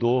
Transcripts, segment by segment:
2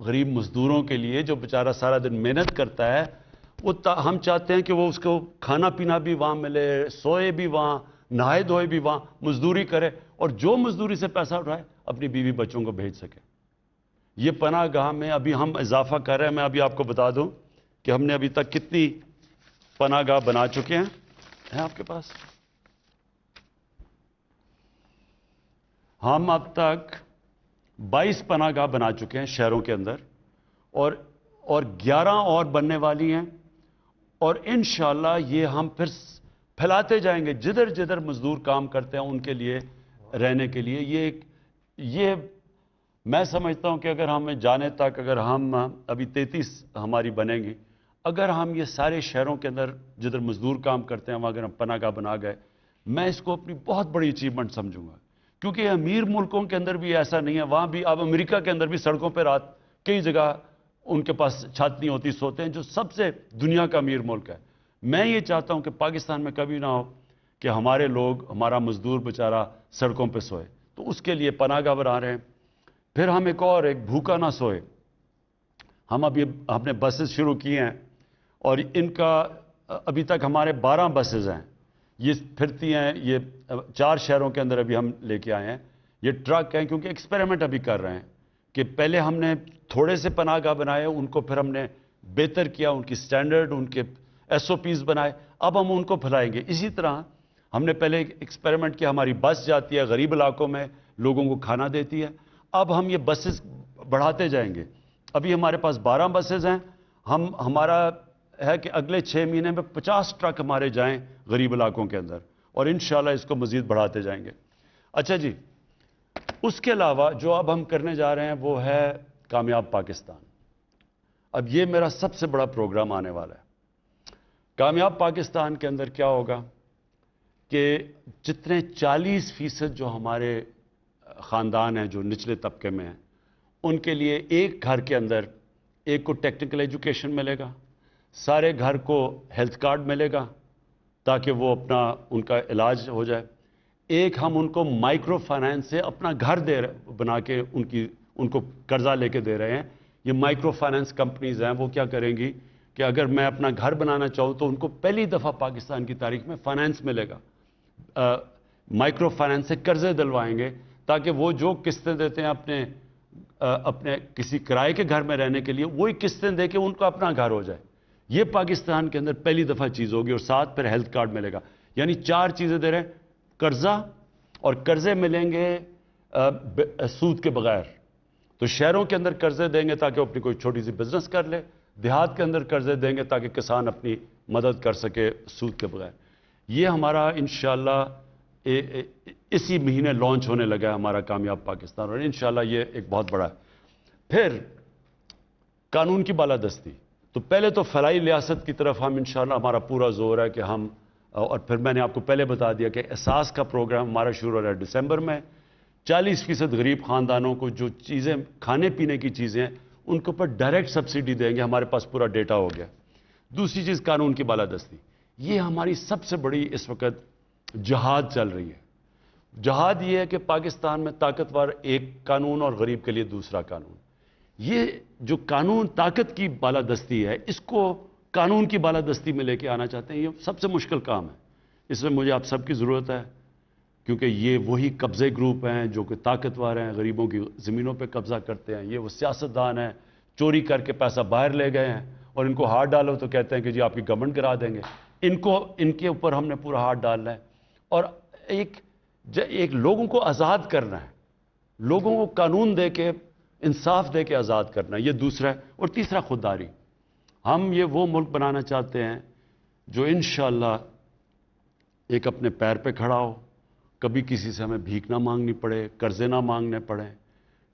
غریب مزدوروں کے لیے جو بیچارہ سارا دن محنت کرتا ہے، وہ ہم چاہتے ہیں کہ وہ اس کو کھانا پینا بھی وہاں ملے، سوئے بھی وہاں، نہائے دھوئے بھی وہاں، مزدوری کرے، اور جو مزدوری سے پیسہ اٹھائے اپنی بیوی بچوں کو بھیج سکے۔ یہ پناہ گاہ میں ابھی ہم اضافہ کر رہے ہیں۔ میں ابھی آپ کو بتا دوں کہ ہم نے ابھی تک کتنی پناہ گاہ بنا چکے ہیں آپ کے پاس؟ ہم اب تک 22 پناہ گاہ بنا چکے ہیں شہروں کے اندر، اور 11 اور بننے والی ہیں، اور انشاءاللہ یہ ہم پھر پھیلاتے جائیں گے جدھر جدھر مزدور کام کرتے ہیں ان کے لیے رہنے کے لیے۔ یہ میں سمجھتا ہوں کہ اگر ہمیں جانے تک، اگر ہم ابھی 33 ہماری بنیں گی، اگر ہم یہ سارے شہروں کے اندر جدھر مزدور کام کرتے ہیں وہاں اگر ہم پناہ گاہ بنا گئے، میں اس کو اپنی بہت بڑی اچیومنٹ سمجھوں گا، کیونکہ امیر ملکوں کے اندر بھی ایسا نہیں ہے، وہاں بھی اب امریکہ کے اندر بھی سڑکوں پہ رات کئی جگہ ان کے پاس چھت نہیں ہوتی، سوتے ہیں، جو سب سے دنیا کا امیر ملک ہے۔ میں یہ چاہتا ہوں کہ پاکستان میں کبھی نہ ہو کہ ہمارے لوگ، ہمارا مزدور بیچارہ سڑکوں پہ سوئے، تو اس کے لیے پناہ گاہ بنا رہے ہیں۔ پھر ہم ایک بھوکا نہ سوئے، ہم نے بسز شروع کی ہیں، اور ان کا ابھی تک ہمارے 12 بسز ہیں، یہ پھرتی ہیں، یہ 4 شہروں کے اندر ابھی ہم لے کے آئے ہیں۔ یہ ٹرک ہیں، کیونکہ ایکسپیریمنٹ ابھی کر رہے ہیں کہ پہلے ہم نے تھوڑے سے پناہ گاہ بنائے، ان کو پھر ہم نے بہتر کیا، ان کی سٹینڈرڈ، ان کے SOPs بنائے، اب ہم ان کو پھیلائیں گے۔ اسی طرح ہم نے پہلے ایکسپیریمنٹ کیا، ہماری بس جاتی ہے غریب علاقوں میں، لوگوں کو کھانا دیتی ہے، اب ہم یہ بسز بڑھاتے جائیں گے۔ ابھی ہمارے پاس 12 بسز ہیں، ہمارا ہے کہ اگلے 6 مہینے میں 50 ٹرک ہمارے جائیں غریب علاقوں کے اندر، اور انشاءاللہ اس کو مزید بڑھاتے جائیں گے۔ اچھا جی، اس کے علاوہ جو اب ہم کرنے جا رہے ہیں وہ ہے کامیاب پاکستان۔ اب یہ میرا سب سے بڑا پروگرام آنے والا ہے۔ کامیاب پاکستان کے اندر کیا ہوگا کہ جتنے 40% جو ہمارے خاندان ہیں جو نچلے طبقے میں ہیں، ان کے لیے ایک گھر کے اندر ایک کو ٹیکنیکل ایجوکیشن ملے گا، سارے گھر کو ہیلتھ کارڈ ملے گا تاکہ وہ ان کا علاج ہو جائے، ایک ہم ان کو مائکرو فائنانس سے اپنا گھر بنا کے ان کو قرضہ لے کے دے رہے ہیں۔ یہ مائکرو فائنانس کمپنیز ہیں، وہ کیا کریں گی کہ اگر میں اپنا گھر بنانا چاہوں تو ان کو پہلی دفعہ پاکستان کی تاریخ میں فائنانس ملے گا، مائکرو فائنانس سے قرضے دلوائیں گے تاکہ وہ جو قسطیں دیتے ہیں اپنے کسی کرائے کے گھر میں رہنے کے لیے، وہی قسطیں دے کے ان کو اپنا گھر ہو جائے۔ یہ پاکستان کے اندر پہلی دفعہ چیز ہوگی، اور ساتھ پھر ہیلتھ کارڈ ملے گا۔ یعنی 4 چیزیں دے رہے ہیں، قرضہ، اور قرضے ملیں گے سود کے بغیر۔ تو شہروں کے اندر قرضے دیں گے تاکہ وہ اپنی کوئی چھوٹی سی بزنس کر لے، دیہات کے اندر قرضے دیں گے تاکہ کسان اپنی مدد کر سکے سود کے بغیر۔ یہ ہمارا انشاءاللہ اسی مہینے لانچ ہونے لگا ہے ہمارا کامیاب پاکستان، اور انشاءاللہ یہ ایک بہت بڑا ہے۔ پھر قانون کی بالادستی، تو پہلے تو فلاحی ریاست کی طرف ہم انشاءاللہ ہمارا پورا زور ہے کہ ہم، اور پھر میں نے آپ کو پہلے بتا دیا کہ احساس کا پروگرام ہمارا شروع ہو رہا ہے دسمبر میں۔ 40% غریب خاندانوں کو جو چیزیں کھانے پینے کی چیزیں ہیں ان کے اوپر ڈائریکٹ سبسڈی دیں گے، ہمارے پاس پورا ڈیٹا ہو گیا۔ دوسری چیز قانون کی بالادستی، یہ ہماری سب سے بڑی اس وقت جہاد چل رہی ہے۔ جہاد یہ ہے کہ پاکستان میں طاقتور ایک قانون اور غریب کے لیے دوسرا قانون۔ یہ جو قانون طاقت کی بالادستی ہے، اس کو قانون کی بالادستی میں لے کے آنا چاہتے ہیں، یہ سب سے مشکل کام ہے۔ اس میں مجھے آپ سب کی ضرورت ہے، کیونکہ یہ وہی قبضے گروپ ہیں جو کہ طاقتور ہیں، غریبوں کی زمینوں پہ قبضہ کرتے ہیں، یہ وہ سیاستدان ہیں چوری کر کے پیسہ باہر لے گئے ہیں، اور ان کو ہاتھ ڈالو تو کہتے ہیں کہ جی آپ کی گورنمنٹ گرا دیں گے۔ ان کے اوپر ہم نے پورا ہاتھ ڈالنا ہے، اور ایک لوگوں کو آزاد کرنا ہے، لوگوں کو قانون دے کے، انصاف دے کے آزاد کرنا ہے، یہ دوسرا ہے۔ اور تیسرا خودداری، ہم یہ وہ ملک بنانا چاہتے ہیں جو انشاءاللہ ایک اپنے پیر پہ کھڑا ہو، کبھی کسی سے ہمیں بھیک نہ مانگنی پڑے، قرضے نہ مانگنے پڑے،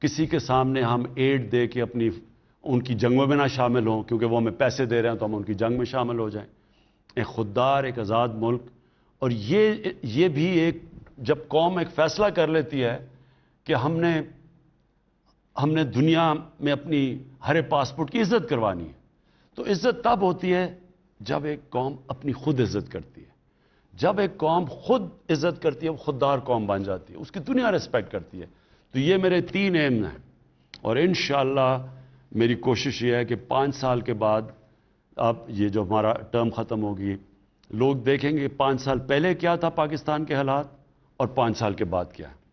کسی کے سامنے ہم ایڈ دے کے ان کی جنگوں میں نہ شامل ہوں، کیونکہ وہ ہمیں پیسے دے رہے ہیں تو ہم ان کی جنگ میں شامل ہو جائیں۔ ایک خوددار، ایک آزاد ملک۔ اور یہ بھی جب قوم ایک فیصلہ کر لیتی ہے کہ ہم نے دنیا میں اپنی ہر پاسپورٹ کی عزت کروانی ہے، تو عزت تب ہوتی ہے جب ایک قوم اپنی خود عزت کرتی ہے۔ جب ایک قوم خود عزت کرتی ہے، وہ خوددار قوم بن جاتی ہے، اس کی دنیا ریسپیکٹ کرتی ہے۔ تو یہ میرے 3 ایم ہیں، اور انشاءاللہ میری کوشش یہ ہے کہ 5 سال کے بعد اب یہ جو ہمارا ٹرم ختم ہوگی لوگ دیکھیں گے 5 سال پہلے کیا تھا پاکستان کے حالات اور 5 سال کے بعد کیا ہے.